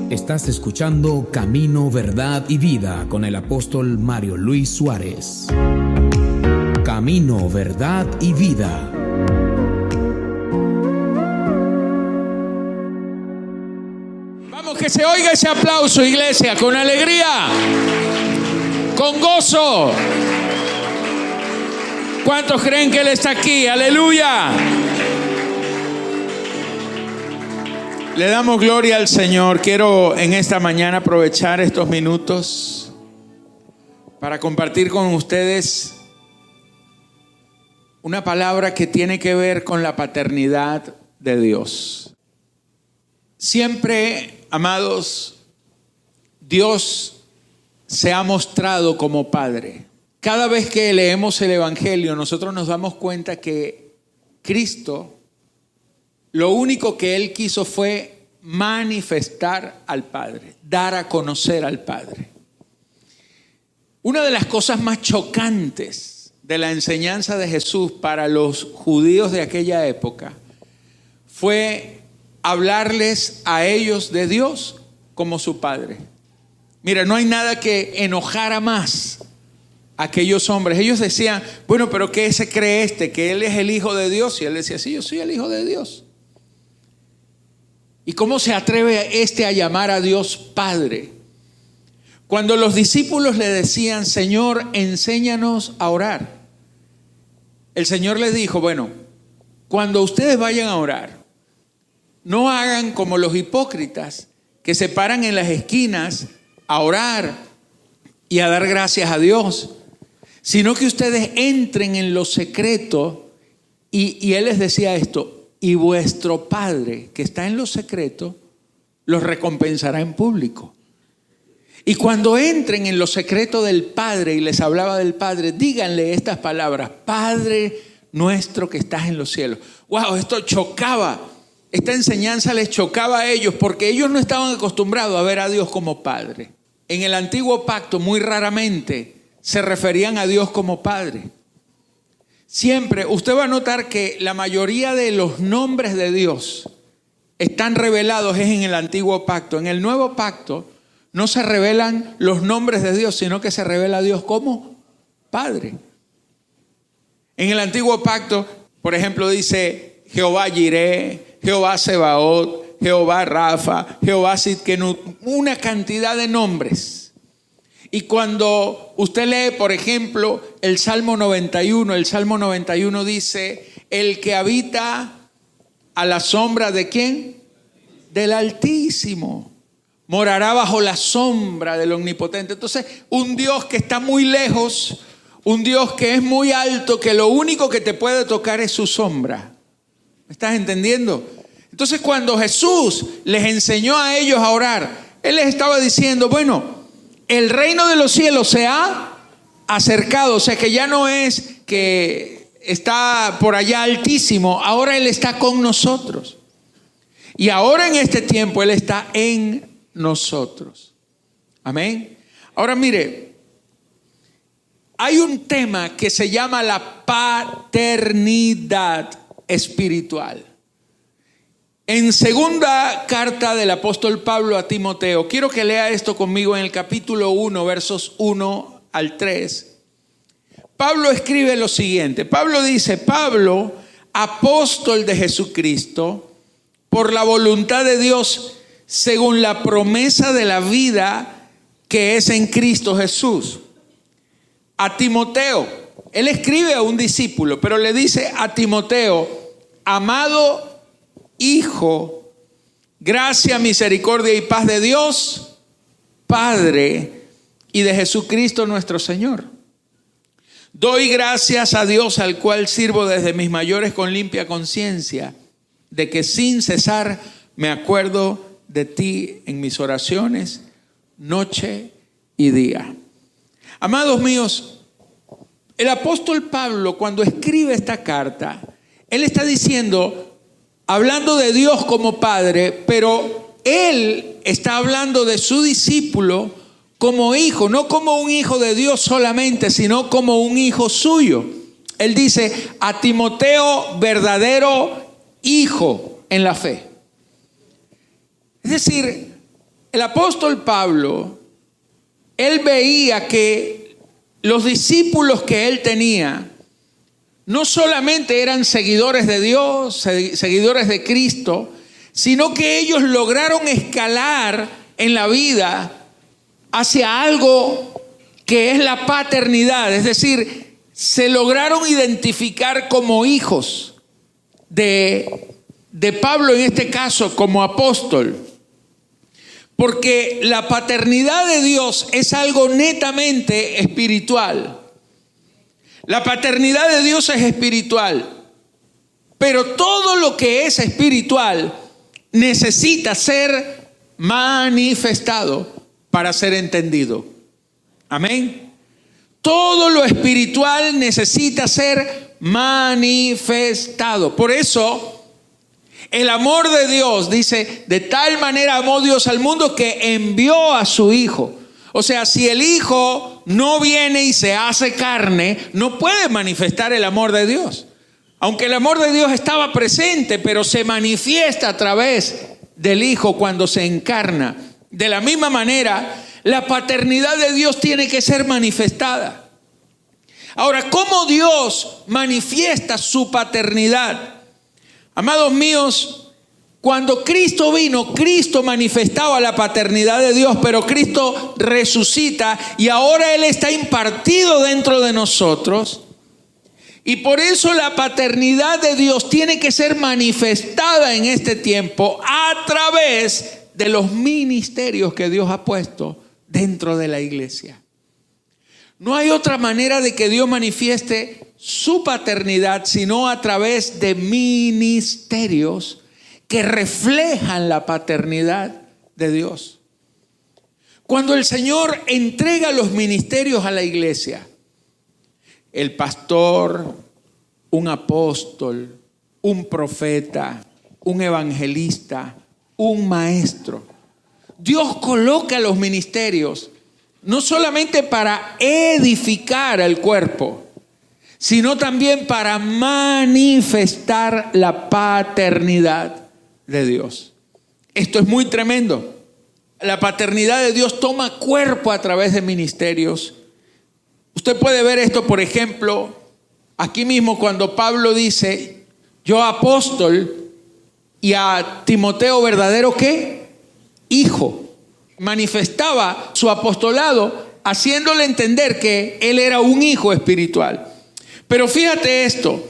Estás escuchando Camino, Verdad y Vida con el apóstol Mario Luis Suárez. Camino, Verdad y Vida. Vamos, que se oiga ese aplauso, iglesia, con alegría, con gozo. ¿Cuántos creen que Él está aquí? ¡Aleluya! Le damos gloria al Señor. Quiero en esta mañana aprovechar estos minutos para compartir con ustedes una palabra que tiene que ver con la paternidad de Dios. Siempre, amados, Dios se ha mostrado como Padre. Cada vez que leemos el Evangelio, nosotros nos damos cuenta que Cristo, lo único que Él quiso fue manifestar al Padre, dar a conocer al Padre. Una de las cosas más chocantes de la enseñanza de Jesús para los judíos de aquella época fue hablarles a ellos de Dios como su Padre. Mira, no hay nada que enojara más a aquellos hombres. Ellos decían, bueno, pero ¿qué se cree este? Que Él es el Hijo de Dios. Y Él decía, sí, yo soy el Hijo de Dios. ¿Y cómo se atreve a llamar a Dios Padre? Cuando los discípulos le decían, Señor, enséñanos a orar, el Señor les dijo, bueno, cuando ustedes vayan a orar, no hagan como los hipócritas que se paran en las esquinas a orar y a dar gracias a Dios, sino que ustedes entren en lo secreto. Y Él les decía esto, y vuestro Padre que está en lo secreto los recompensará en público. Y cuando entren en lo secreto del Padre, y les hablaba del Padre, díganle estas palabras, Padre nuestro que estás en los cielos. Wow, esto chocaba, esta enseñanza les chocaba a ellos porque ellos no estaban acostumbrados a ver a Dios como Padre. En el antiguo pacto muy raramente se referían a Dios como Padre. Siempre, usted va a notar que la mayoría de los nombres de Dios están revelados en el antiguo pacto. En el nuevo pacto no se revelan los nombres de Dios, sino que se revela a Dios como Padre. En el antiguo pacto, por ejemplo, dice Jehová Jireh, Jehová Sebaot, Jehová Rafa, Jehová Sidkenu, una cantidad de nombres. Y cuando usted lee, por ejemplo, el Salmo 91 dice, el que habita a la sombra ¿de quién? Del Altísimo. Morará bajo la sombra del Omnipotente. Entonces, un Dios que está muy lejos, un Dios que es muy alto, que lo único que te puede tocar es su sombra. ¿Me estás entendiendo? Entonces, cuando Jesús les enseñó a ellos a orar, Él les estaba diciendo, bueno, el reino de los cielos se ha acercado, o sea que ya no es que está por allá altísimo, ahora Él está con nosotros. Y ahora en este tiempo Él está en nosotros. Amén. Ahora mire, hay un tema que se llama la paternidad espiritual. En segunda carta del apóstol Pablo a Timoteo, quiero que lea esto conmigo en el capítulo 1, versos 1 al 3. Pablo escribe lo siguiente. Pablo dice, Pablo, apóstol de Jesucristo, por la voluntad de Dios, según la promesa de la vida que es en Cristo Jesús. A Timoteo, él escribe a un discípulo, pero le dice a Timoteo, amado Hijo, gracia, misericordia y paz de Dios, Padre, y de Jesucristo nuestro Señor. Doy gracias a Dios, al cual sirvo desde mis mayores con limpia conciencia, de que sin cesar me acuerdo de ti en mis oraciones, noche y día. Amados míos, el apóstol Pablo, cuando escribe esta carta, él está diciendo, hablando de Dios como Padre, pero Él está hablando de su discípulo como hijo, no como un hijo de Dios solamente, sino como un hijo suyo. Él dice, a Timoteo, verdadero hijo en la fe. Es decir, El apóstol Pablo, él veía que los discípulos que él tenía no solamente eran seguidores de Dios, seguidores de Cristo, sino que ellos lograron escalar en la vida hacia algo que es la paternidad. Es decir, se lograron identificar como hijos de Pablo, en este caso como apóstol. Porque la paternidad de Dios es algo netamente espiritual. La paternidad de Dios es espiritual. Pero todo lo que es espiritual necesita ser manifestado para ser entendido. Amén. Todo lo espiritual necesita ser manifestado. Por eso, el amor de Dios dice, de tal manera amó Dios al mundo que envió a su Hijo. O sea, si el Hijo no viene y se hace carne, no puede manifestar el amor de Dios. Aunque el amor de Dios estaba presente, pero se manifiesta a través del Hijo cuando se encarna. De la misma manera, la paternidad de Dios tiene que ser manifestada. Ahora, ¿cómo Dios manifiesta su paternidad? Amados míos, cuando Cristo vino, Cristo manifestaba la paternidad de Dios, pero Cristo resucita y ahora Él está impartido dentro de nosotros. Y por eso la paternidad de Dios tiene que ser manifestada en este tiempo a través de los ministerios que Dios ha puesto dentro de la iglesia. No hay otra manera de que Dios manifieste su paternidad sino a través de ministerios que reflejan la paternidad de Dios. Cuando el Señor entrega los ministerios a la iglesia, el pastor, un apóstol, un profeta, un evangelista, un maestro. Dios coloca los ministerios no solamente para edificar al cuerpo, sino también para manifestar la paternidad de Dios. Esto es muy tremendo. La paternidad de Dios toma cuerpo a través de ministerios. Usted puede ver esto, por ejemplo, aquí mismo cuando Pablo dice, yo apóstol, y a Timoteo verdadero ¿qué? Hijo. Manifestaba su apostolado haciéndole entender que él era un hijo espiritual. Pero fíjate esto,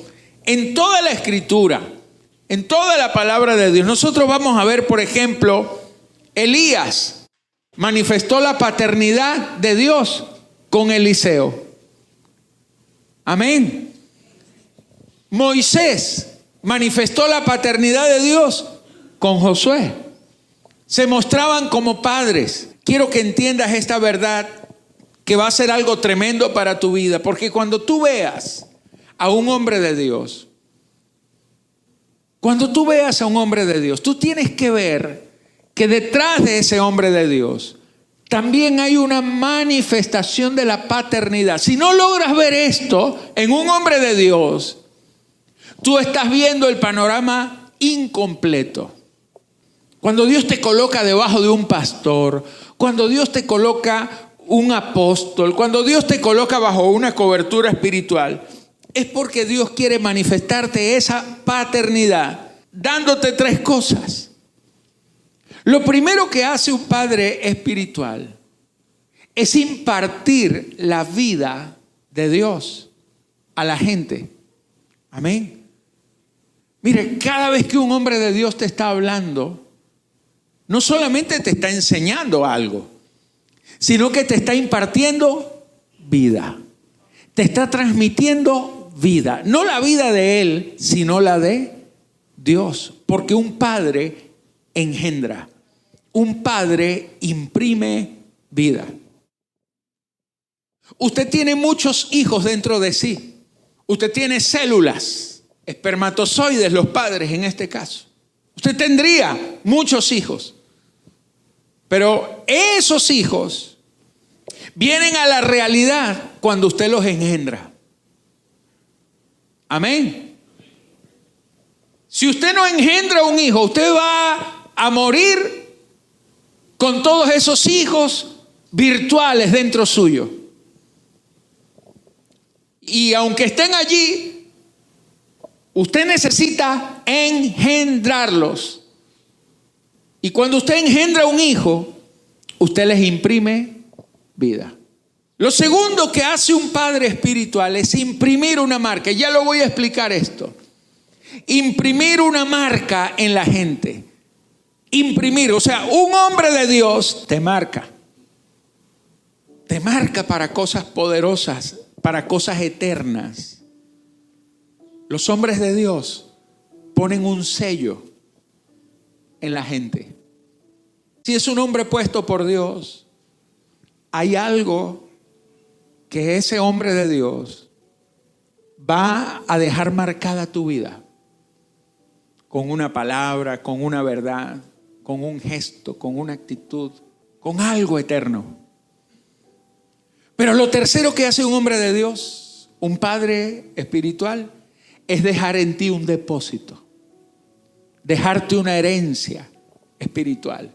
en toda la escritura, en toda la palabra de Dios, nosotros vamos a ver, por ejemplo, Elías manifestó la paternidad de Dios con Eliseo. Amén. Moisés manifestó la paternidad de Dios con Josué. Se mostraban como padres. Quiero que entiendas esta verdad que va a ser algo tremendo para tu vida, porque cuando tú veas a un hombre de Dios, tú tienes que ver que detrás de ese hombre de Dios también hay una manifestación de la paternidad. Si no logras ver esto en un hombre de Dios, tú estás viendo el panorama incompleto. Cuando Dios te coloca debajo de un pastor, cuando Dios te coloca un apóstol, cuando Dios te coloca bajo una cobertura espiritual, es porque Dios quiere manifestarte esa paternidad, dándote tres cosas. Lo primero que hace un padre espiritual es impartir la vida de Dios a la gente. Amén. Mire, cada vez que un hombre de Dios te está hablando, no solamente te está enseñando algo, sino que te está impartiendo vida. Te está transmitiendo vida. No la vida de él, sino la de Dios. Porque un padre engendra. Un padre imprime vida. Usted tiene muchos hijos dentro de sí. Usted tiene células, espermatozoides, los padres en este caso. Usted tendría muchos hijos. Pero esos hijos vienen a la realidad cuando usted los engendra. Amén. Si usted no engendra un hijo, usted va a morir con todos esos hijos virtuales dentro suyo. Y aunque estén allí, usted necesita engendrarlos. Y cuando usted engendra un hijo, usted les imprime vida. Lo segundo que hace un padre espiritual es imprimir una marca. Ya lo voy a explicar esto. Imprimir una marca en la gente. Imprimir, o sea, un hombre de Dios te marca. Te marca para cosas poderosas, para cosas eternas. Los hombres de Dios ponen un sello en la gente. Si es un hombre puesto por Dios, hay algo que ese hombre de Dios va a dejar marcada tu vida. Con una palabra, con una verdad, con un gesto, con una actitud, con algo eterno. Pero lo tercero que hace un hombre de Dios, un padre espiritual, es dejar en ti un depósito. Dejarte una herencia espiritual.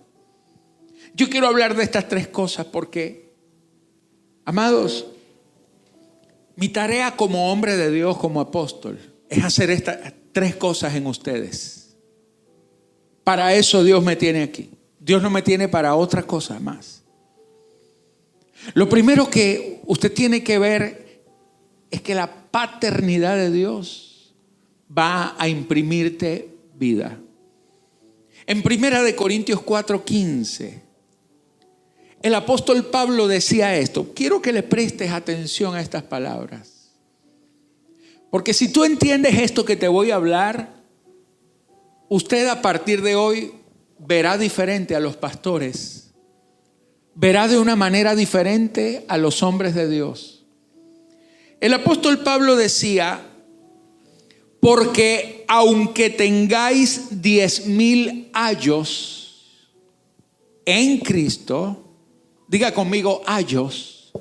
Yo quiero hablar de estas tres cosas porque, amados, mi tarea como hombre de Dios, como apóstol, es hacer estas tres cosas en ustedes. Para eso Dios me tiene aquí. Dios no me tiene para otra cosa más. Lo primero que usted tiene que ver es que la paternidad de Dios va a imprimirte vida. En 1 Corintios 4:15, el apóstol Pablo decía esto. Quiero que le prestes atención a estas palabras. Porque si tú entiendes esto que te voy a hablar, usted a partir de hoy verá diferente a los pastores. Verá de una manera diferente a los hombres de Dios. El apóstol Pablo decía, porque aunque tengáis 10,000 ayos en Cristo, diga conmigo ayos,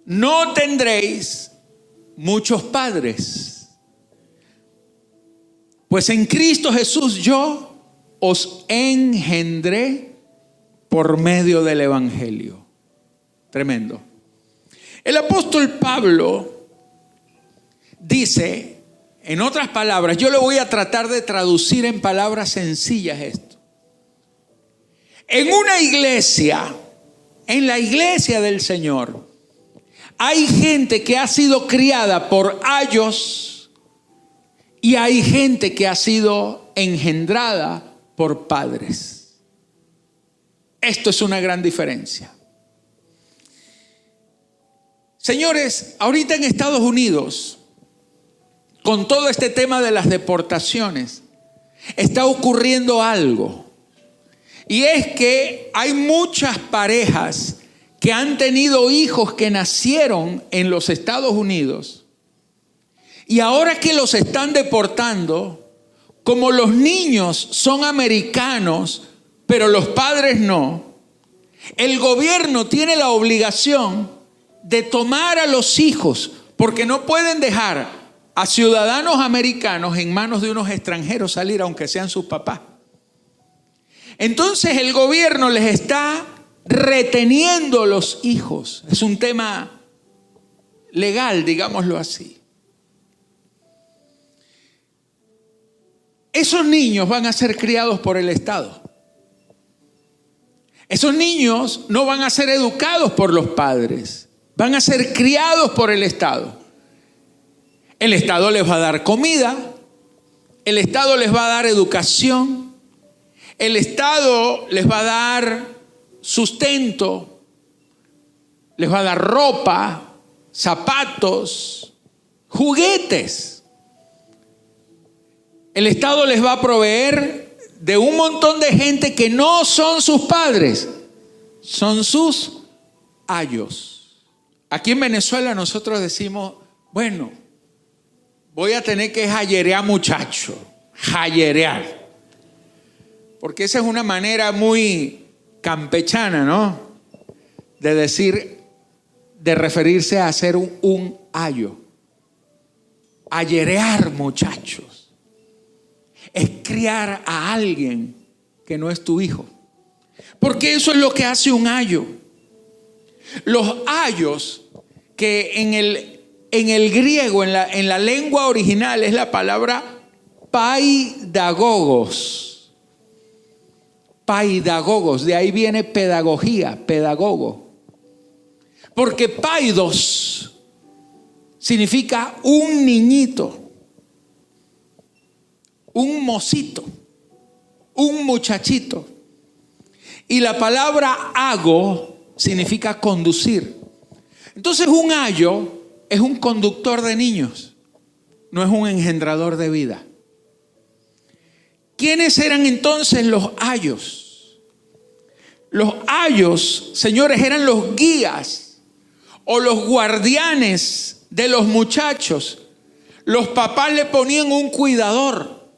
no tendréis muchos padres. Pues en Cristo Jesús yo os engendré por medio del Evangelio. Tremendo. El apóstol Pablo dice, en otras palabras, yo le voy a tratar de traducir en palabras sencillas esto. En una iglesia, en la iglesia del Señor, hay gente que ha sido criada por ayos y hay gente que ha sido engendrada por padres. Esto es una gran diferencia. Señores, ahorita en Estados Unidos, con todo este tema de las deportaciones, está ocurriendo algo. Y es que hay muchas parejas que han tenido hijos que nacieron en los Estados Unidos. Y ahora que los están deportando, como los niños son americanos, pero los padres no, el gobierno tiene la obligación de tomar a los hijos, porque no pueden dejar a ciudadanos americanos en manos de unos extranjeros salir, aunque sean sus papás. Entonces el gobierno les está reteniendo los hijos. Es un tema legal, digámoslo así. Esos niños van a ser criados por el Estado. Esos niños no van a ser educados por los padres, van a ser criados por el Estado. El Estado les va a dar comida, el Estado les va a dar educación, el Estado les va a dar sustento, les va a dar ropa, zapatos, juguetes. El Estado les va a proveer de un montón de gente que no son sus padres, son sus ayos. Aquí en Venezuela nosotros decimos, bueno, voy a tener que jayerear muchacho, jayerear. Porque esa es una manera muy campechana, ¿no? De decir, de referirse a ser un ayo. Ayerear muchachos. Es criar a alguien que no es tu hijo. Porque eso es lo que hace un ayo. Los ayos, que en el griego, en la lengua original, es la palabra paidagogos. Paidagogos, de ahí viene pedagogía, pedagogo. Porque paidos significa un niñito, un mocito, un muchachito. Y la palabra ago significa conducir. Entonces un ayo es un conductor de niños, no es un engendrador de vida. ¿Quiénes eran entonces los ayos? Los ayos, señores, eran los guías o los guardianes de los muchachos. Los papás le ponían un cuidador.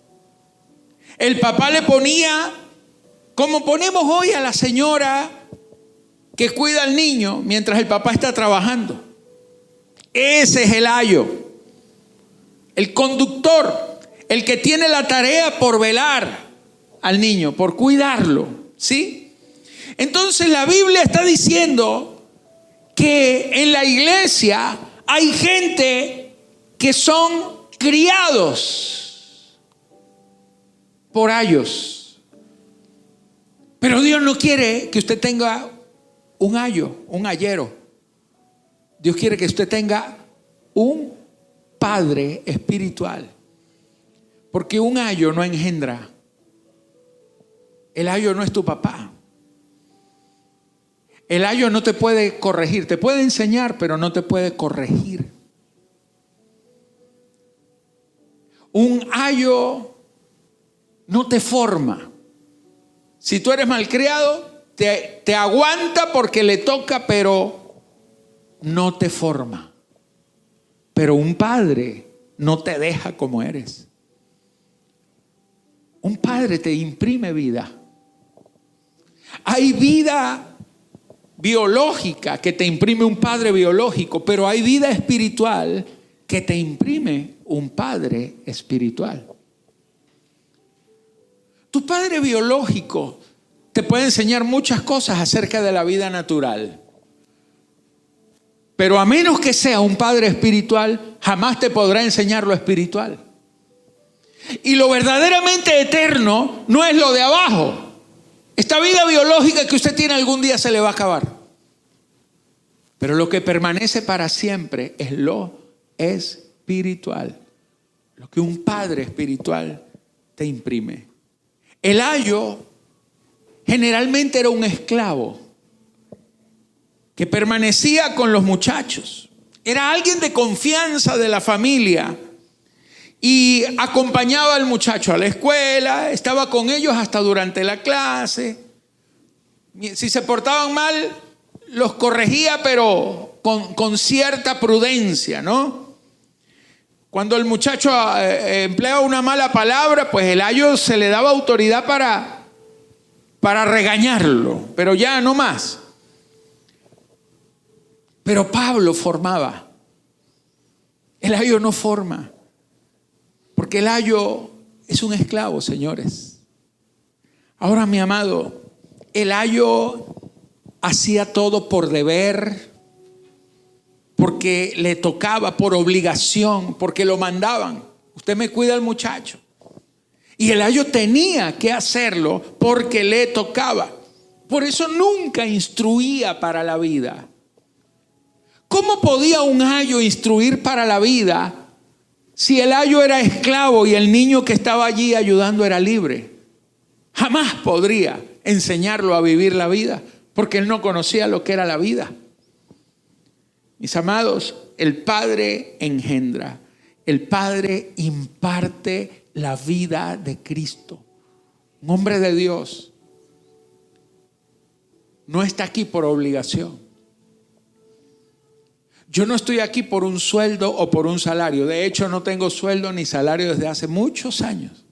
El papá le ponía, como ponemos hoy a la señora que cuida al niño mientras el papá está trabajando. Ese es el ayo, el conductor, el que tiene la tarea por velar al niño, por cuidarlo, ¿sí? Entonces la Biblia está diciendo que en la iglesia hay gente que son criados por ayos. Pero Dios no quiere que usted tenga un ayo, un ayero. Dios quiere que usted tenga un padre espiritual. Porque un ayo no engendra. El ayo no es tu papá. El ayo no te puede corregir. Te puede enseñar, pero no te puede corregir. Un ayo no te forma. Si tú eres malcriado, te aguanta porque le toca, pero no te forma. Pero un padre no te deja como eres. Un padre te imprime vida. Hay vida biológica que te imprime un padre biológico, pero hay vida espiritual que te imprime un padre espiritual. Tu padre biológico te puede enseñar muchas cosas acerca de la vida natural, pero a menos que sea un padre espiritual, jamás te podrá enseñar lo espiritual. Y lo verdaderamente eterno no es lo de abajo. Esta vida biológica que usted tiene algún día se le va a acabar. Pero lo que permanece para siempre es lo espiritual. Lo que un padre espiritual te imprime. El ayo generalmente era un esclavo que permanecía con los muchachos. Era alguien de confianza de la familia. Y acompañaba al muchacho a la escuela, estaba con ellos hasta durante la clase. Si se portaban mal, los corregía, pero con cierta prudencia, ¿no? Cuando el muchacho emplea una mala palabra, pues el ayo se le daba autoridad para regañarlo, pero ya no más. Pero Pablo formaba. El ayo no forma. Porque el ayo es un esclavo, señores. Ahora, mi amado, el ayo hacía todo por deber, porque le tocaba, por obligación, porque lo mandaban. Usted me cuida al muchacho. Y el ayo tenía que hacerlo porque le tocaba. Por eso nunca instruía para la vida. ¿Cómo podía un ayo instruir para la vida si el ayo era esclavo y el niño que estaba allí ayudando era libre? Jamás podría enseñarlo a vivir la vida, porque él no conocía lo que era la vida. Mis amados, el Padre engendra, el Padre imparte la vida de Cristo. Un hombre de Dios no está aquí por obligación. Yo no estoy aquí por un sueldo o por un salario. De hecho, no tengo sueldo ni salario desde hace muchos años.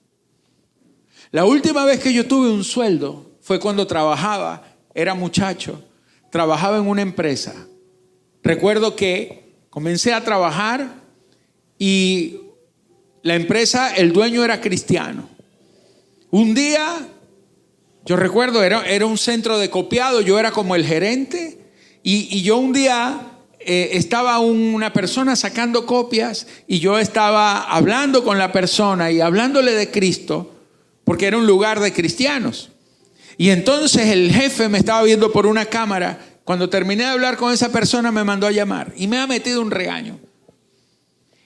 La última vez que yo tuve un sueldo fue cuando trabajaba, era muchacho, trabajaba en una empresa. Recuerdo que comencé a trabajar y la empresa, el dueño era cristiano. Un día Yo recuerdo, era un centro de copiado, yo era como el gerente y yo un día estaba una persona sacando copias y yo estaba hablando con la persona y hablándole de Cristo, porque era un lugar de cristianos. Y entonces el jefe me estaba viendo por una cámara. Cuando terminé de hablar con esa persona me mandó a llamar y me ha metido un regaño.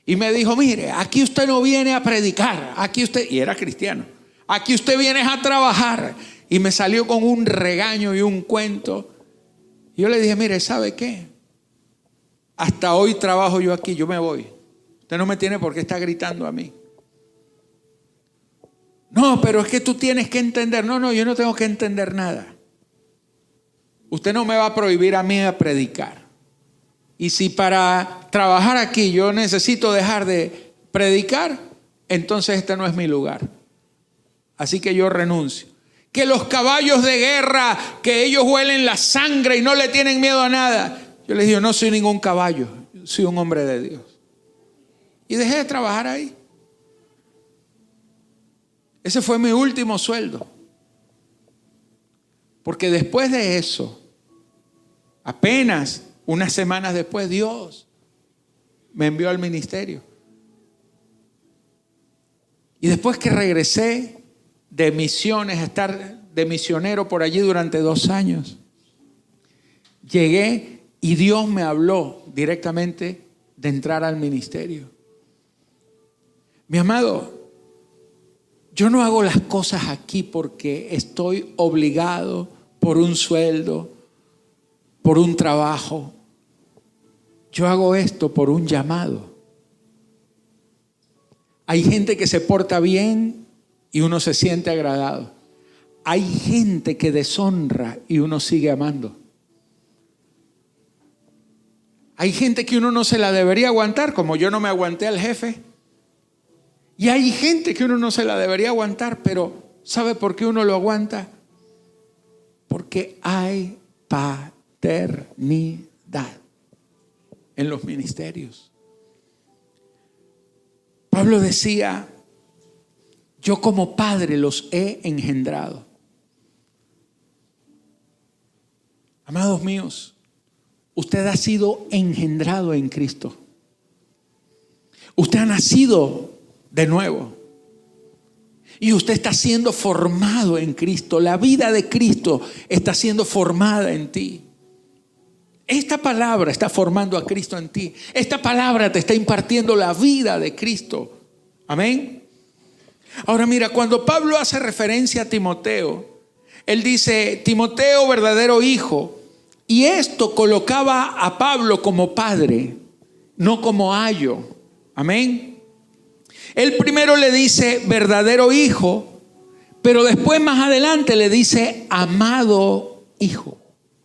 Y me dijo, mire, aquí usted no viene a predicar, aquí usted, y era cristiano, aquí usted viene a trabajar. Y me salió con un regaño y un cuento. Y yo le dije, mire, ¿sabe qué? Hasta hoy trabajo yo aquí, yo me voy. Usted no me tiene por qué estar gritando a mí. No, pero es que tú tienes que entender. No, yo no tengo que entender nada. Usted no me va a prohibir a mí a predicar. Y si para trabajar aquí yo necesito dejar de predicar, entonces este no es mi lugar. Así que yo renuncio. Que los caballos de guerra, que ellos huelen la sangre y no le tienen miedo a nada. Yo les digo, no soy ningún caballo, soy un hombre de Dios. Y dejé de trabajar ahí. Ese fue mi último sueldo. Porque después de eso, apenas unas semanas después, Dios me envió al ministerio. Y después que regresé de misiones, a estar de misionero por allí durante 2 años, llegué y Dios me habló directamente de entrar al ministerio. Mi amado, yo no hago las cosas aquí porque estoy obligado por un sueldo, por un trabajo. Yo hago esto por un llamado. Hay gente que se porta bien y uno se siente agradado. Hay gente que deshonra y uno sigue amando. Hay gente que uno no se la debería aguantar, como yo no me aguanté al jefe. Y hay gente que uno no se la debería aguantar, pero ¿sabe por qué uno lo aguanta? Porque hay paternidad en los ministerios. Pablo decía, yo como padre los he engendrado. Amados míos, usted ha sido engendrado en Cristo. Usted ha nacido de nuevo. Y usted está siendo formado en Cristo. La vida de Cristo está siendo formada en ti. Esta palabra está formando a Cristo en ti. Esta palabra te está impartiendo la vida de Cristo. Amén. Ahora mira, cuando Pablo hace referencia a Timoteo, él dice, Timoteo, verdadero hijo. Y esto colocaba a Pablo como padre, no como ayo. Amén. Él primero le dice verdadero hijo, pero después más adelante le dice amado hijo.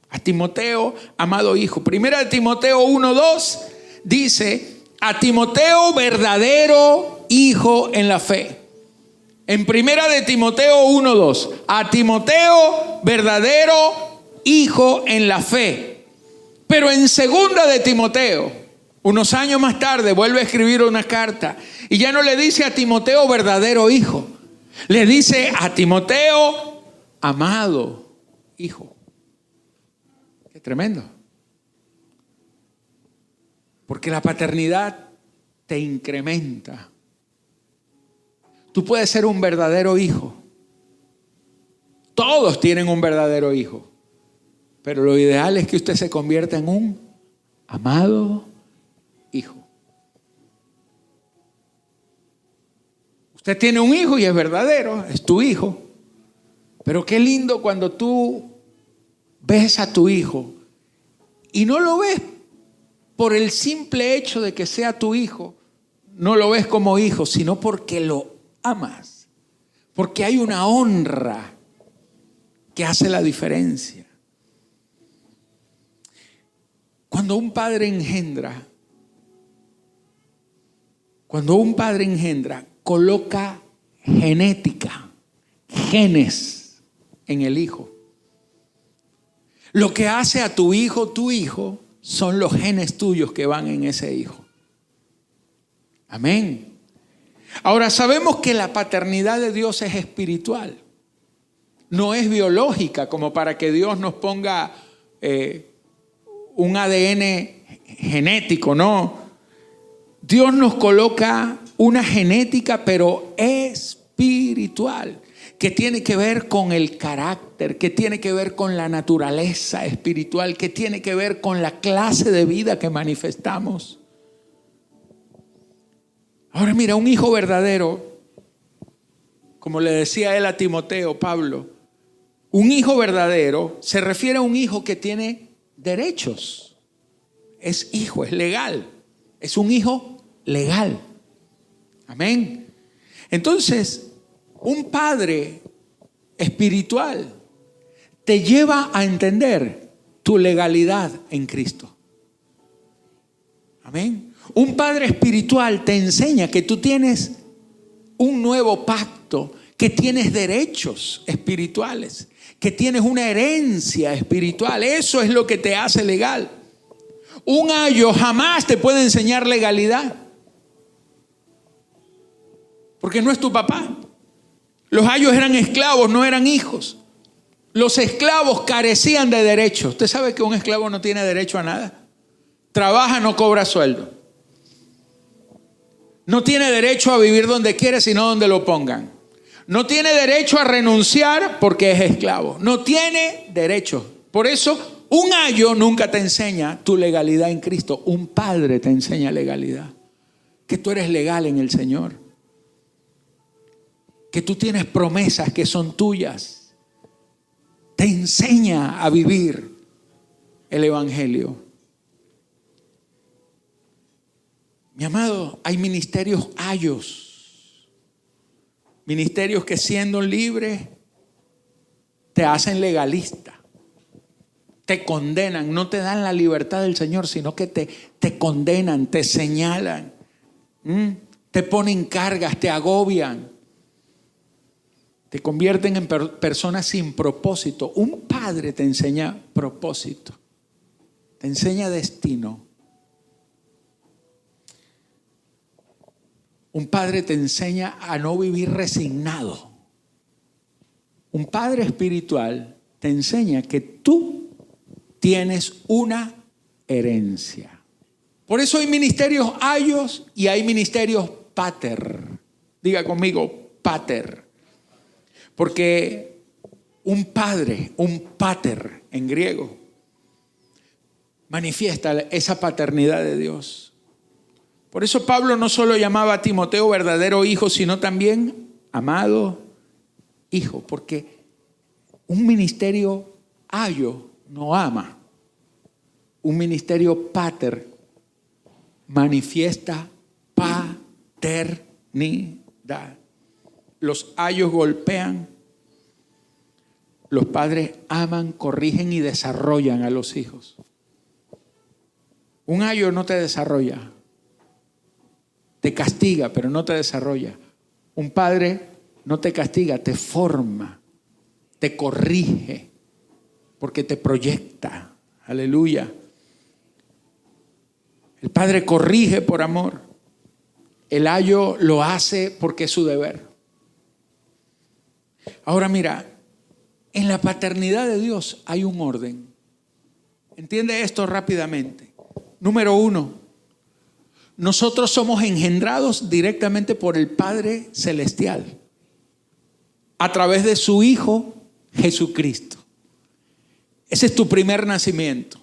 A Timoteo, amado hijo. Primera de Timoteo 1:2 dice, a Timoteo, verdadero hijo en la fe. En primera de Timoteo 1:2, a Timoteo, verdadero hijo en la fe. Pero en segunda de Timoteo, unos años más tarde, vuelve a escribir una carta y ya no le dice a Timoteo, verdadero hijo. Le dice a Timoteo, amado hijo. Qué tremendo. Porque la paternidad te incrementa. Tú puedes ser un verdadero hijo. Todos tienen un verdadero hijo. Pero lo ideal es que usted se convierta en un amado hijo. Usted tiene un hijo y es verdadero, es tu hijo. Pero qué lindo cuando tú ves a tu hijo y no lo ves por el simple hecho de que sea tu hijo. No lo ves como hijo, sino porque lo amas, porque hay una honra que hace la diferencia. Cuando un padre engendra, coloca genética, genes en el hijo. Lo que hace a tu hijo, son los genes tuyos que van en ese hijo. Amén. Ahora sabemos que la paternidad de Dios es espiritual. no es biológica como para que Dios nos ponga un ADN genético, no. Dios nos coloca una genética, pero espiritual, que tiene que ver con el carácter, que tiene que ver con la naturaleza espiritual, que tiene que ver con la clase de vida que manifestamos. Ahora mira, un hijo verdadero, como le decía él a Timoteo, Pablo, un hijo verdadero se refiere a un hijo que tiene derechos. Es hijo, es legal, es un hijo legal. Amén. Entonces, un padre espiritual te lleva a entender tu legalidad en Cristo. Amén. Un padre espiritual te enseña que tú tienes un nuevo pacto, que tienes derechos espirituales, que tienes una herencia espiritual. Eso es lo que te hace legal. Un ayo jamás te puede enseñar legalidad, porque no es tu papá. Los ayos eran esclavos, no eran hijos. Los esclavos carecían de derechos. ¿Usted sabe que un esclavo no tiene derecho a nada? Trabaja, no cobra sueldo. No tiene derecho a vivir donde quiere, sino donde lo pongan. No tiene derecho a renunciar porque es esclavo. No tiene derecho. Por eso, un ayo nunca te enseña tu legalidad en Cristo. Un padre te enseña legalidad. Que tú eres legal en el Señor. Que tú tienes promesas que son tuyas. Te enseña a vivir el Evangelio. Mi amado, hay ministerios ayos. Ministerios que siendo libres te hacen legalista. Te condenan, no te dan la libertad del Señor, sino que te condenan, te señalan, te ponen cargas, te agobian. Te convierten en personas sin propósito. Un padre te enseña propósito, te enseña destino. Un padre te enseña a no vivir resignado. Un padre espiritual te enseña que tú tienes una herencia. Por eso hay ministerios ayos y hay ministerios pater. Diga conmigo, pater. Porque un padre, un pater en griego, manifiesta esa paternidad de Dios. Por eso Pablo no solo llamaba a Timoteo verdadero hijo, sino también amado hijo. Porque un ministerio ayo no ama. Un ministerio pater manifiesta paternidad. Los ayos golpean, los padres aman, corrigen y desarrollan a los hijos. Un ayo no te desarrolla, te castiga, pero no te desarrolla. Un padre no te castiga, te forma, te corrige, porque te proyecta. Aleluya. El padre corrige por amor. El ayo lo hace porque es su deber. Ahora mira, en la paternidad de Dios hay un orden. Entiende esto rápidamente. Número 1. Nosotros somos engendrados directamente por el Padre Celestial a través de su Hijo Jesucristo. Ese es tu primer nacimiento.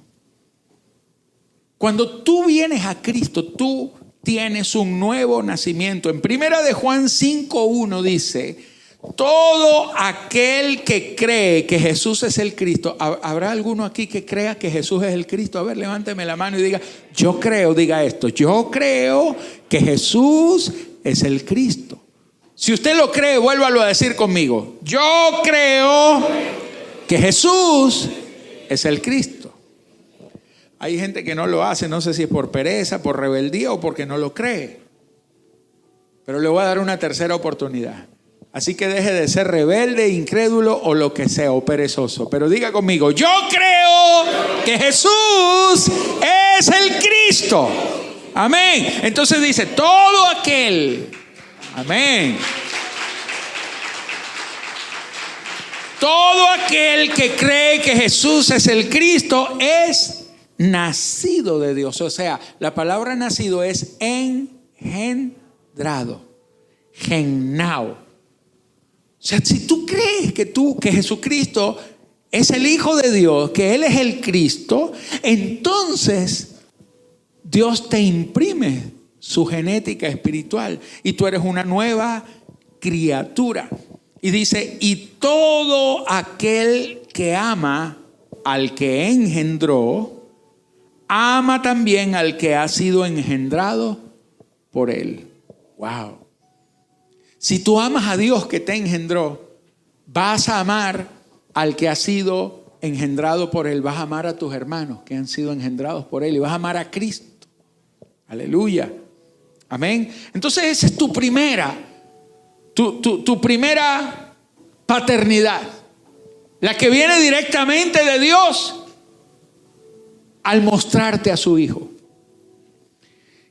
Cuando tú vienes a Cristo, tú tienes un nuevo nacimiento. En 1 de Juan 5:1 dice: todo aquel que cree que Jesús es el Cristo. ¿Habrá alguno aquí que crea que Jesús es el Cristo? A ver, levánteme la mano y diga: yo creo, diga esto: yo creo que Jesús es el Cristo. Si usted lo cree, vuélvalo a decir conmigo: yo creo que Jesús es el Cristo. Hay gente que no lo hace, no sé si es por pereza, por rebeldía o porque no lo cree. Pero le voy a dar una tercera oportunidad. Así que deje de ser rebelde, incrédulo o lo que sea, o perezoso. Pero diga conmigo: yo creo que Jesús es el Cristo. Amén. Entonces dice: todo aquel. Amén. todo aquel que cree que Jesús es el Cristo es nacido de Dios. O sea, la palabra nacido es engendrado, gennao. O sea, si tú crees que Jesucristo es el Hijo de Dios, que Él es el Cristo, entonces Dios te imprime su genética espiritual y tú eres una nueva criatura. Y dice, y todo aquel que ama al que engendró, ama también al que ha sido engendrado por Él. Wow. Si tú amas a Dios que te engendró, vas a amar al que ha sido engendrado por Él. Vas a amar a tus hermanos que han sido engendrados por Él. Y vas a amar a Cristo. Aleluya. Amén. Entonces esa es tu primera paternidad. La que viene directamente de Dios al mostrarte a su Hijo.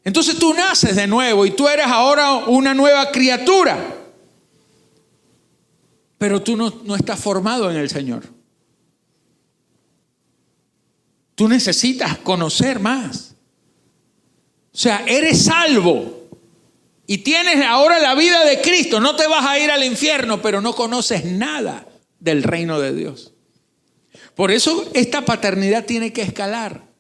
Entonces tú naces de nuevo y tú eres ahora una nueva criatura. Pero tú no estás formado en el Señor. Tú necesitas conocer más. O sea, eres salvo y tienes ahora la vida de Cristo. No te vas a ir al infierno, pero no conoces nada del reino de Dios. Por eso esta paternidad tiene que escalar.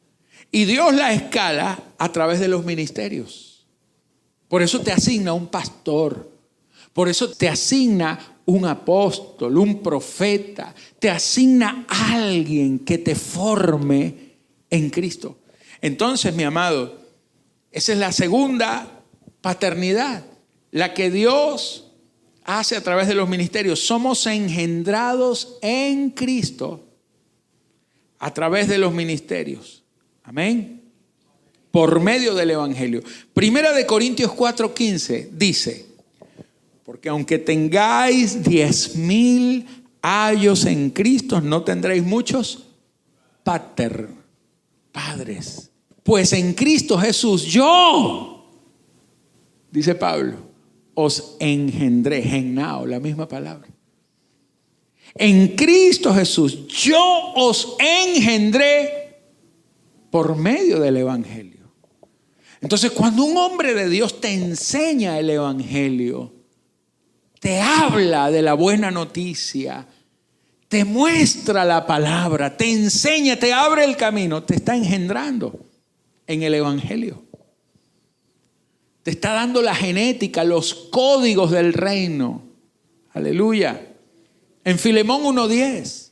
Y Dios la escala a través de los ministerios. Por eso te asigna un pastor. Por eso te asigna un apóstol, un profeta. Te asigna a alguien que te forme en Cristo. Entonces, mi amado, esa es la segunda paternidad. La que Dios hace a través de los ministerios. Somos engendrados en Cristo a través de los ministerios. Amén. Por medio del Evangelio. Primera de Corintios 4:15 dice: porque aunque tengáis 10,000 años en Cristo, no tendréis muchos padres. Pues en Cristo Jesús yo, dice Pablo, os engendré. Gennao, la misma palabra. En Cristo Jesús yo os engendré por medio del Evangelio. Entonces, cuando un hombre de Dios te enseña el Evangelio, te habla de la buena noticia, te muestra la palabra, te enseña, te abre el camino, te está engendrando en el Evangelio. Te está dando la genética, los códigos del reino. Aleluya. En Filemón 1:10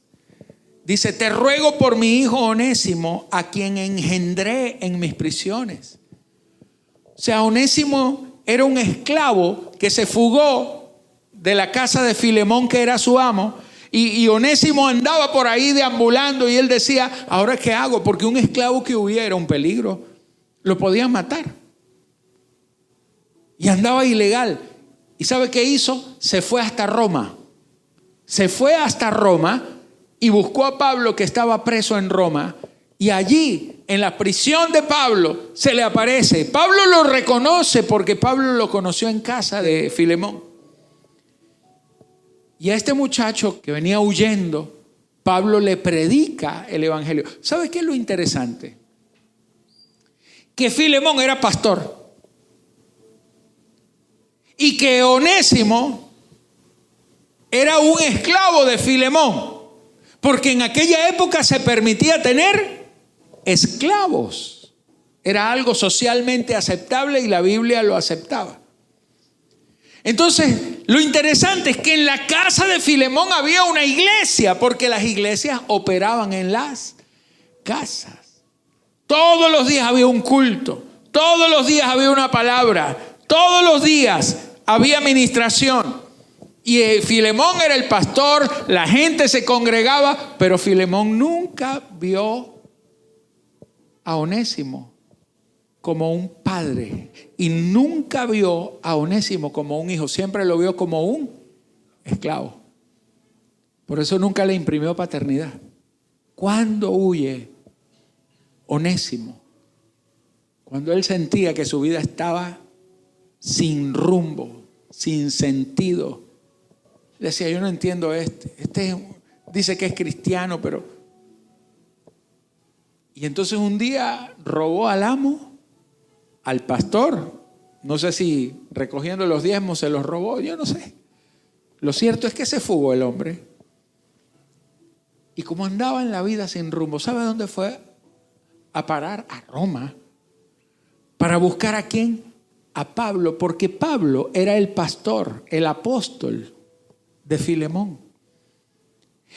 dice: te ruego por mi hijo Onésimo, a quien engendré en mis prisiones. O sea, Onésimo era un esclavo que se fugó de la casa de Filemón, que era su amo. Y Onésimo andaba por ahí deambulando y él decía: ¿ahora qué hago? Porque un esclavo que huía era un peligro. Lo podían matar. Y andaba ilegal. ¿Y sabe qué hizo? Se fue hasta Roma. Se fue hasta Roma y buscó a Pablo, que estaba preso en Roma. Y allí, en la prisión de Pablo, se le aparece. Pablo lo reconoce porque Pablo lo conoció en casa de Filemón. Y a este muchacho que venía huyendo, Pablo le predica el Evangelio. ¿Sabe qué es lo interesante? Que Filemón era pastor. Y que Onésimo era un esclavo de Filemón. Porque en aquella época se permitía tener esclavos. Era algo socialmente aceptable y la Biblia lo aceptaba. Entonces, lo interesante es que en la casa de Filemón había una iglesia, porque las iglesias operaban en las casas. Todos los días había un culto, todos los días había una palabra, todos los días había administración. Y Filemón era el pastor, la gente se congregaba, pero Filemón nunca vio a Onésimo como un padre y nunca vio a Onésimo como un hijo, siempre lo vio como un esclavo. Por eso nunca le imprimió paternidad. ¿Cuándo huye Onésimo? Cuando él sentía que su vida estaba sin rumbo, sin sentido. Decía: yo no entiendo este dice que es cristiano, pero... Y entonces un día robó al amo, al pastor. No sé si recogiendo los diezmos se los robó, yo no sé. Lo cierto es que se fugó el hombre. Y como andaba en la vida sin rumbo, ¿sabe dónde fue a parar? A Roma. ¿Para buscar a quién? A Pablo, porque Pablo era el pastor, el apóstol de Filemón.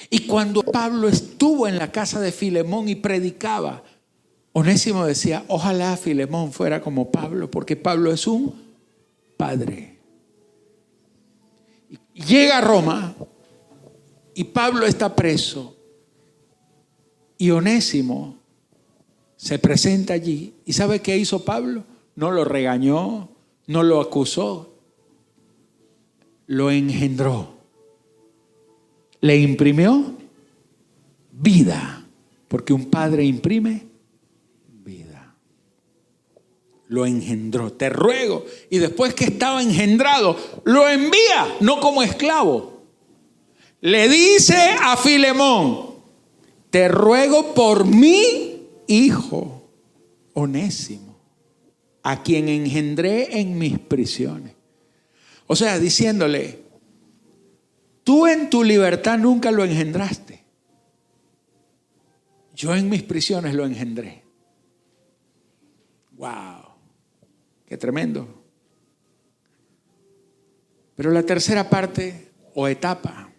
Y cuando Pablo estuvo en la casa de Filemón y predicaba, Onésimo decía, ojalá Filemón fuera como Pablo, porque Pablo es un padre. Y llega a Roma y Pablo está preso y Onésimo se presenta allí. ¿Y sabe qué hizo Pablo? No lo regañó, no lo acusó, lo engendró. Le imprimió vida, porque un padre imprime vida. Lo engendró. Te ruego. Y después que estaba engendrado, lo envía, no como esclavo. Le dice a Filemón, te ruego por mi hijo Onésimo, a quien engendré en mis prisiones. O sea, diciéndole, tú en tu libertad nunca lo engendraste. Yo en mis prisiones lo engendré. ¡Wow! ¡Qué tremendo! Pero la tercera parte o etapa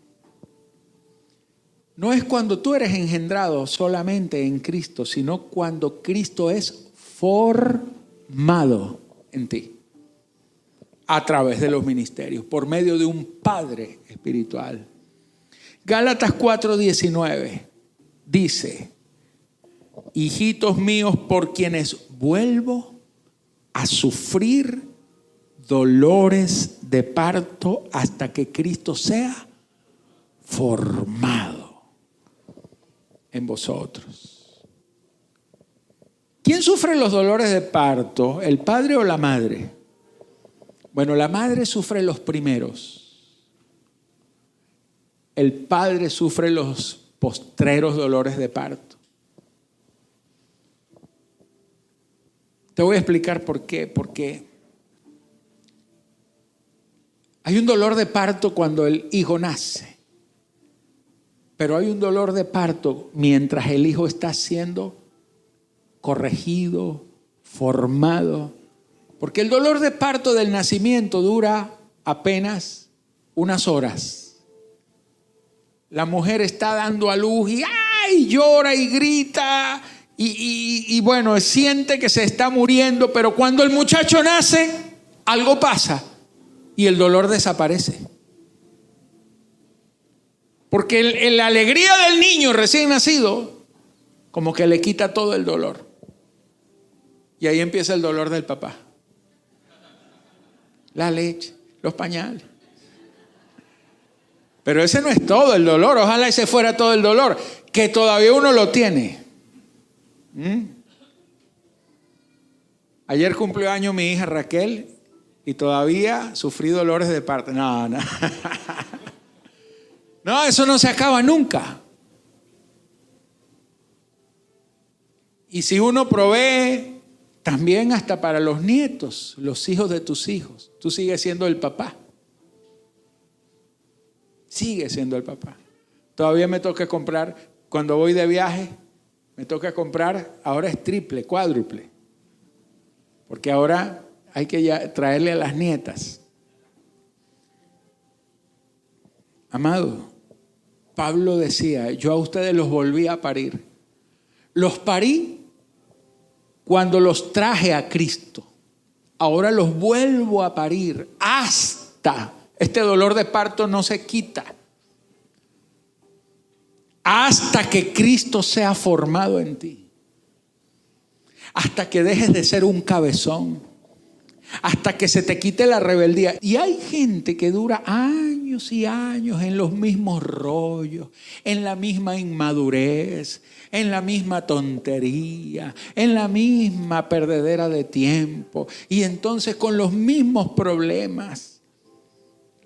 no es cuando tú eres engendrado solamente en Cristo, sino cuando Cristo es formado en ti. A través de los ministerios, por medio de un Padre espiritual. Gálatas 4:19 dice, hijitos míos, por quienes vuelvo a sufrir dolores de parto hasta que Cristo sea formado en vosotros. ¿Quién sufre los dolores de parto? ¿El padre o la madre? Bueno, la madre sufre los primeros. El padre sufre los postreros dolores de parto. Te voy a explicar por qué. Porque hay un dolor de parto cuando el hijo nace. Pero hay un dolor de parto mientras el hijo está siendo corregido, formado. Porque el dolor de parto del nacimiento dura apenas unas horas. La mujer está dando a luz y ¡ay! Llora y grita y bueno, siente que se está muriendo, pero cuando el muchacho nace, algo pasa y el dolor desaparece. Porque la alegría del niño recién nacido como que le quita todo el dolor. Y ahí empieza el dolor del papá. La leche, los pañales. Pero ese no es todo el dolor. Ojalá ese fuera todo el dolor, que todavía uno lo tiene. Ayer cumplió año mi hija Raquel y todavía sufrí dolores de parto. No. No, eso no se acaba nunca. Y si uno provee también hasta para los nietos, los hijos de tus hijos, tú sigues siendo el papá. Sigue siendo el papá. Todavía me toca comprar, cuando voy de viaje, me toca comprar, ahora es triple, cuádruple. Porque ahora hay que traerle a las nietas. Amado, Pablo decía, yo a ustedes los volví a parir. Los parí cuando los traje a Cristo. Ahora los vuelvo a parir hasta este dolor de parto no se quita. Hasta que Cristo sea formado en ti. Hasta que dejes de ser un cabezón. Hasta que se te quite la rebeldía. Y hay gente que dura años y años en los mismos rollos, en la misma inmadurez, en la misma tontería, en la misma perdedera de tiempo. Y entonces con los mismos problemas.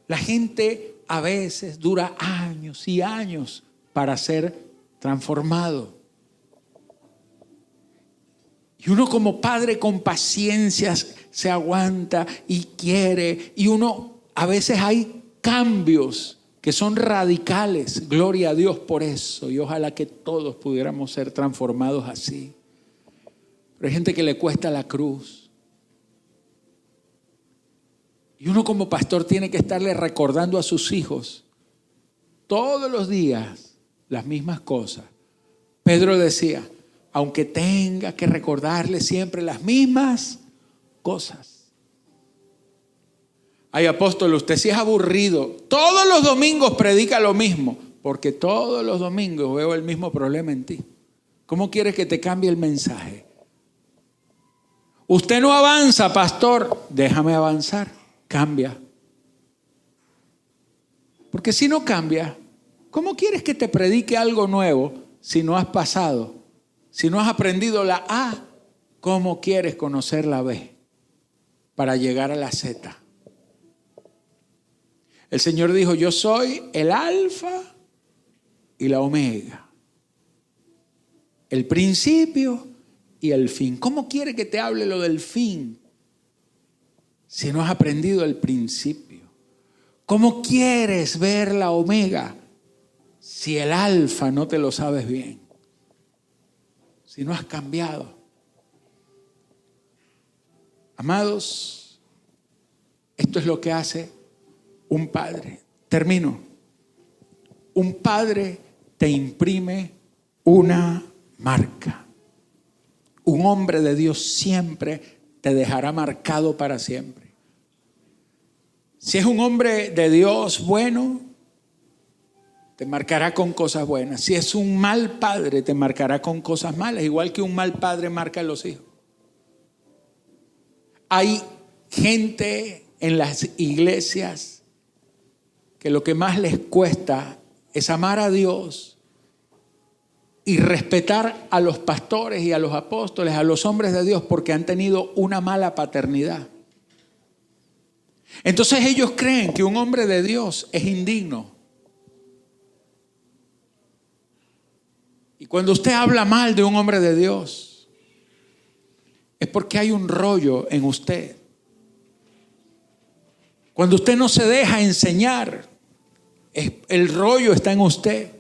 La gente a veces dura años y años para ser transformado. Y uno como padre con paciencia se aguanta y quiere. Y uno, a veces hay cambios que son radicales. Gloria a Dios por eso. Y ojalá que todos pudiéramos ser transformados así. Pero hay gente que le cuesta la cruz. Y uno como pastor tiene que estarle recordando a sus hijos todos los días las mismas cosas. Pedro decía, aunque tenga que recordarle siempre las mismas cosas. Ay, apóstol, usted sí es aburrido. Todos los domingos predica lo mismo, porque todos los domingos veo el mismo problema en ti. ¿Cómo quieres que te cambie el mensaje? Usted no avanza, pastor. Déjame avanzar. Cambia. Porque si no cambia, ¿cómo quieres que te predique algo nuevo si no has pasado? Si no has aprendido la A, ¿cómo quieres conocer la B para llegar a la Z? El Señor dijo, yo soy el alfa y la omega, el principio y el fin. ¿Cómo quiere que te hable lo del fin si no has aprendido el principio? ¿Cómo quieres ver la omega si el alfa no te lo sabes bien? Si no has cambiado. Amados, esto es lo que hace un padre. Termino. Un padre te imprime una marca. Un hombre de Dios siempre te dejará marcado para siempre. Si es un hombre de Dios bueno, te marcará con cosas buenas. Si es un mal padre, te marcará con cosas malas, igual que un mal padre marca a los hijos. Hay gente en las iglesias que lo que más les cuesta es amar a Dios y respetar a los pastores y a los apóstoles, a los hombres de Dios, porque han tenido una mala paternidad. Entonces ellos creen que un hombre de Dios es indigno. Y cuando usted habla mal de un hombre de Dios, es porque hay un rollo en usted. Cuando usted no se deja enseñar, el rollo está en usted.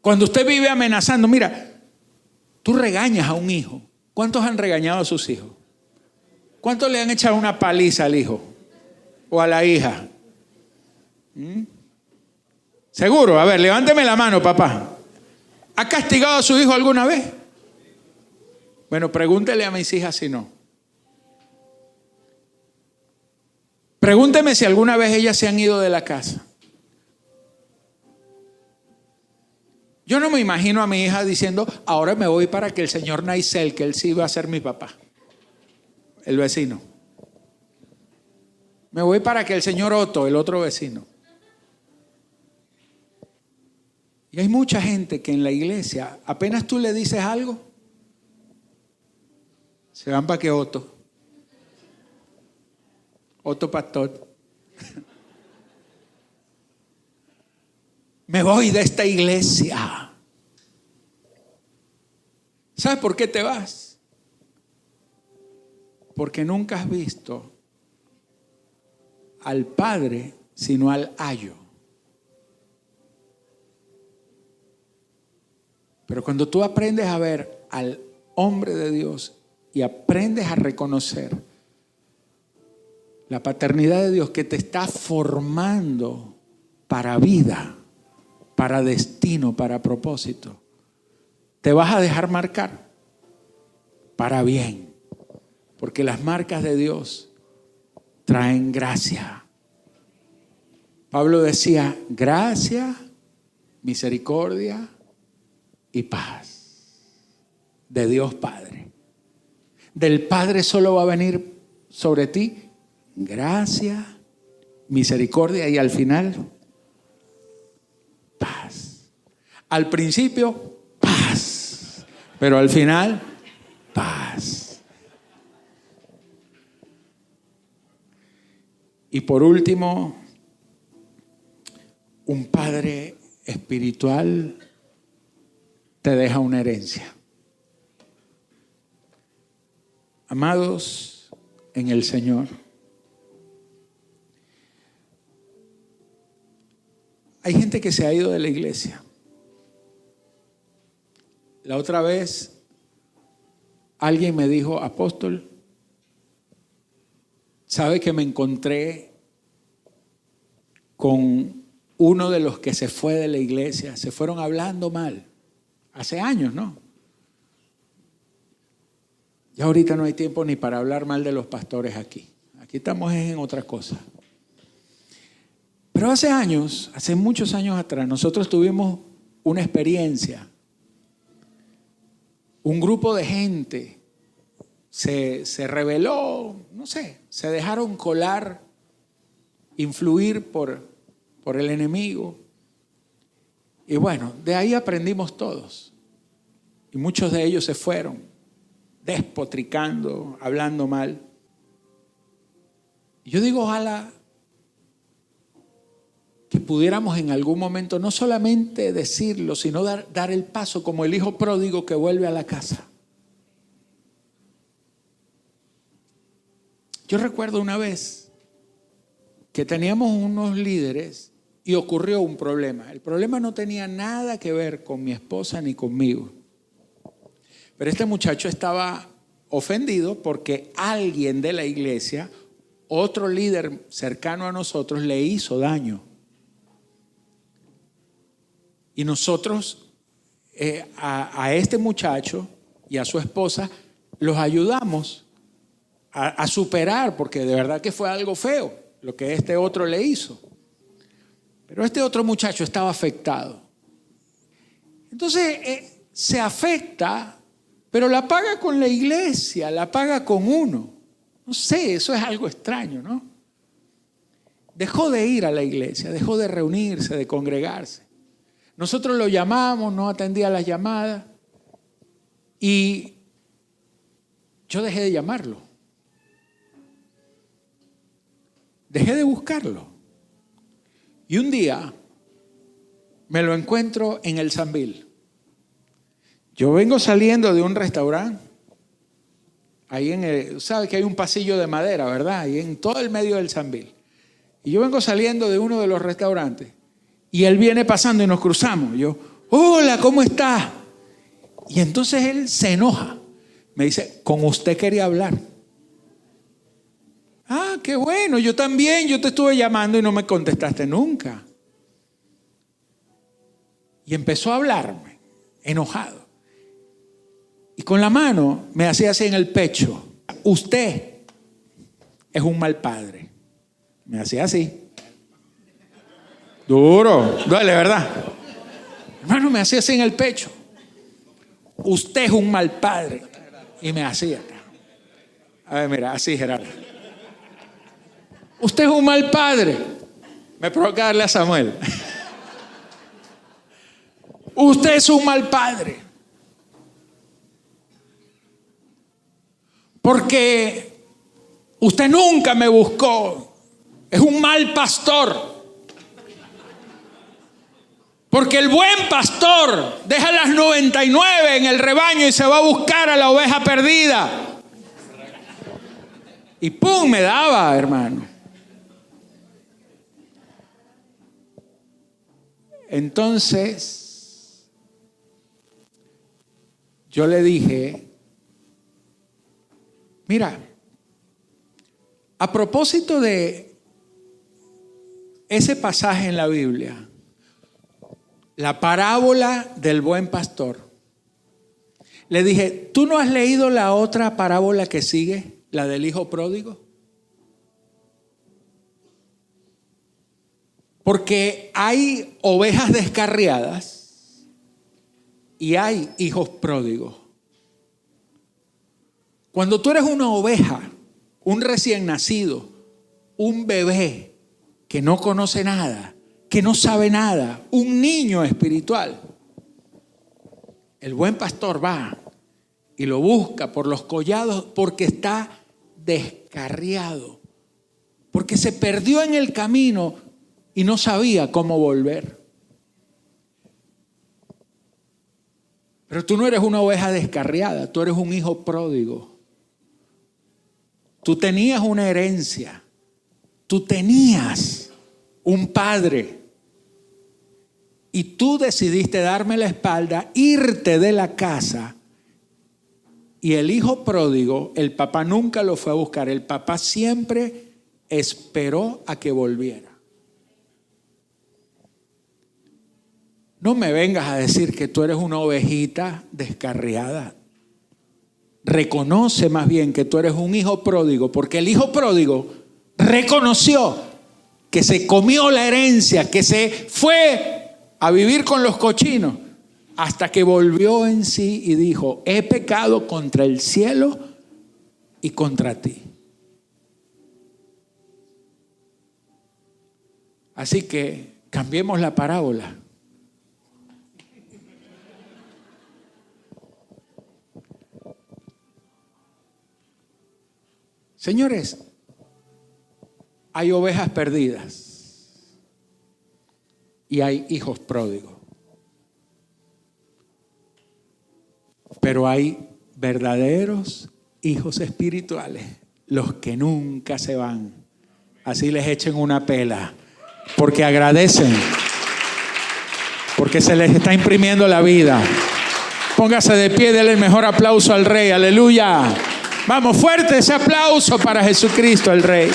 Cuando usted vive amenazando, mira, tú regañas a un hijo. ¿Cuántos han regañado a sus hijos? ¿Cuántos le han echado una paliza al hijo o a la hija? Seguro, a ver, levánteme la mano, papá. ¿Ha castigado a su hijo alguna vez? Bueno, pregúntele a mis hijas si no. Pregúnteme si alguna vez ellas se han ido de la casa. Yo no me imagino a mi hija diciendo, ahora me voy para que el señor Naisel, que él sí va a ser mi papá, el vecino. Me voy para que el señor Otto, el otro vecino. Y hay mucha gente que en la iglesia, apenas tú le dices algo, se van para que Otto pastor. Me voy de esta iglesia. ¿Sabes por qué te vas? Porque nunca has visto al Padre, sino al ayo. Pero cuando tú aprendes a ver al hombre de Dios y aprendes a reconocer la paternidad de Dios que te está formando para vida, para destino, para propósito, te vas a dejar marcar para bien, porque las marcas de Dios traen gracia. Pablo decía, gracia, misericordia y paz de Dios Padre. Del Padre solo va a venir sobre ti gracia, misericordia y al final paz. Al principio paz, pero al final paz. Y por último, un padre espiritual te deja una herencia. Amados en el Señor, hay gente que se ha ido de la iglesia. La otra vez alguien me dijo: apóstol, ¿sabe que me encontré con uno de los que se fue de la iglesia? Se fueron hablando mal. Hace años, ¿no? Ya ahorita no hay tiempo ni para hablar mal de los pastores aquí. Aquí estamos en otra cosa. Pero hace años, hace muchos años atrás, nosotros tuvimos una experiencia. Un grupo de gente se rebeló, no sé, se dejaron colar, influir por el enemigo. Y bueno, de ahí aprendimos todos. Y muchos de ellos se fueron, despotricando, hablando mal. Y yo digo, ojalá que pudiéramos en algún momento no solamente decirlo, sino dar el paso como el hijo pródigo que vuelve a la casa. Yo recuerdo una vez que teníamos unos líderes y ocurrió un problema. El problema no tenía nada que ver con mi esposa ni conmigo. Pero este muchacho estaba ofendido porque alguien de la iglesia, otro líder cercano a nosotros, le hizo daño. Y nosotros a este muchacho y a su esposa los ayudamos a superar, porque de verdad que fue algo feo lo que este otro le hizo. Pero este otro muchacho estaba afectado. Entonces se afecta, pero la paga con la iglesia, la paga con uno. No sé, eso es algo extraño, ¿no? Dejó de ir a la iglesia, dejó de reunirse, de congregarse. Nosotros lo llamamos, no atendía las llamadas y yo dejé de llamarlo. Dejé de buscarlo. Y un día me lo encuentro en el Sambil. Yo vengo saliendo de un restaurante. Ahí ¿sabe que hay un pasillo de madera, verdad? Ahí en todo el medio del Sambil. Y yo vengo saliendo de uno de los restaurantes. Y él viene pasando y nos cruzamos. Yo, hola, ¿cómo está? Y entonces él se enoja. Me dice, con usted quería hablar. Ah, qué bueno, yo también, yo te estuve llamando y no me contestaste nunca. Y empezó a hablarme, enojado. Y con la mano me hacía así en el pecho. Usted es un mal padre. Me hacía así. Duro, duele, ¿verdad? Hermano, me hacía así en el pecho. Usted es un mal padre. Y me hacía. A ver, mira, así, Gerardo. Usted es un mal padre. Me provoca darle a Samuel. Usted es un mal padre. Porque usted nunca me buscó. Es un mal pastor. Porque el buen pastor deja las 99 en el rebaño y se va a buscar a la oveja perdida. Y ¡pum! Me daba, hermano. Entonces, yo le dije, mira, a propósito de ese pasaje en la Biblia, la parábola del buen pastor. Le dije, ¿tú no has leído la otra parábola que sigue? La del hijo pródigo. Porque hay ovejas descarriadas y hay hijos pródigos. Cuando tú eres una oveja, un recién nacido, un bebé que no conoce nada, que no sabe nada, un niño espiritual, el buen pastor va y lo busca por los collados porque está descarriado, porque se perdió en el camino y no sabía cómo volver. Pero tú no eres una oveja descarriada, tú eres un hijo pródigo. Tú tenías una herencia, tú tenías un padre y tú decidiste darme la espalda, irte de la casa. Y el hijo pródigo, el papá nunca lo fue a buscar, el papá siempre esperó a que volviera. No me vengas a decir que tú eres una ovejita descarriada. Reconoce más bien que tú eres un hijo pródigo, porque el hijo pródigo reconoció que se comió la herencia, que se fue a vivir con los cochinos, hasta que volvió en sí y dijo: he pecado contra el cielo y contra ti. Así que cambiemos la parábola. Señores, hay ovejas perdidas y hay hijos pródigos. Pero hay verdaderos hijos espirituales, los que nunca se van. Así les echen una pela, porque agradecen, porque se les está imprimiendo la vida. Póngase de pie, denle el mejor aplauso al Rey. Aleluya. Vamos, fuerte ese aplauso para Jesucristo el Rey.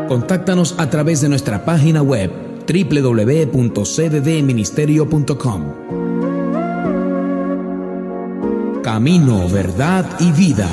Contáctanos a través de nuestra página web www.cddministerio.com. Camino, verdad y vida.